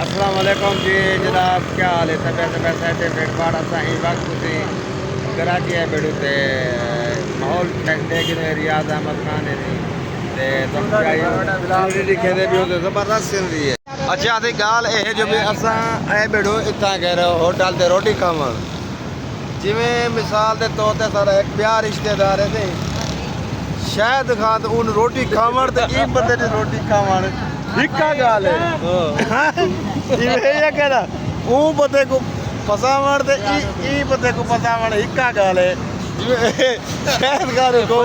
अस्सलाम वालेकुम जी जनाब, क्या हाल है? तबियत वैसे पेटपाड़ सही वक्त तुसी कराची है बेड़ू ते माहौल लेकिन रियाज अहमद खान है ते तुम क्या लिखे दे भी होते जबरदस्त सीनरी है। अच्छा दी गाल ये जो भी असा ए बेड़ू इतना कह रहे हो होटल ते रोटी खावन जिमें मिसाल के तौर पर सारा एक ब्याह रिश्तेदार है शायद खान उन रोटी खावन ते ई बंदे ने रोटी खावन हिक्का गाल है ये कहना वो बंदे को फसावण ते ई बंदे को फसावण हिक्का गाल है शायद गाल को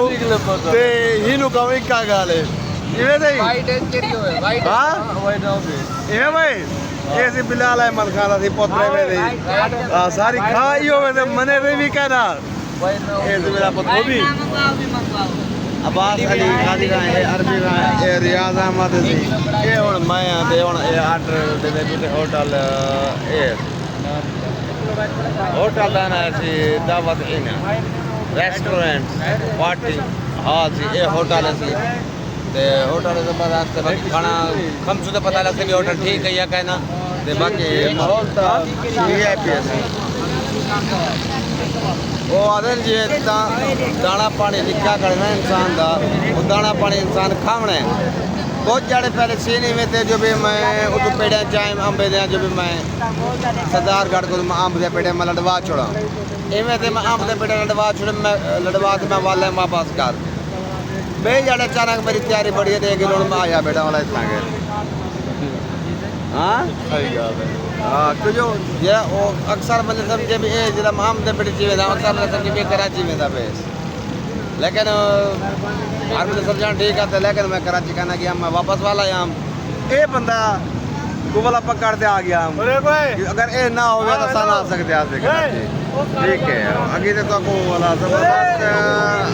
ते हिनु का हिक्का गाल है इवे सही वाइट है केरी होए वाइट हां वाइट हाउस इवे भाई ऐसी बिलाल अहमद खान दी पोतरे में दी सारी खाई होवे ते मने रे भी कहना ये मेरा पुत्र वो भी अब्बास अली कादी का है अरबी का है रियाज अहमद सी ये हुन मैं ते हुन ये आर्डर दे दे होटल ए होटल दा ना सी दावत इन रेस्टोरेंट पार्टी हाल सी ये होटल सी ते होटल जबरदस्त बाकी खाना कम से पता लगता भी होटल ठीक है या कहना ते बाकी माहौल ता वीआईपी है वो आदर जी दाना पानी निका करना इंसान का वो दाना पानी इंसान खावना है बहुत जड़े पहले सीनी में थे जो भी मैं उस पेड़े चाय अम्बे दे जो भी मैं सरदारगढ़ को मैं अम्ब दे पेड़े में लड़वा छोड़ा इवें थे मैं अम्ब दे पेड़े लड़वा छोड़े मैं लड़वा के मैं वाले वापस कर बे जड़े अचानक मेरी तैयारी बढ़ी है देख लोग मैं आया बेटा वाला इतना के हाँ सही बात है हाँ तो जो ये वो अक्सर मैंने समझे भी ये जरा हम दे बड़ी चीज़ अक्सर मैंने समझे भी कराची में था बेस लेकिन हर मैंने समझा ठीक है लेकिन मैं कराची कहना कि मैं वापस वाला यहाँ ये बंदा को वाला पकड़ दे आ गया हम अगर ये ना हो तो सन आ सकते हैं ठीक है आगे तो को वाला जबरदस्त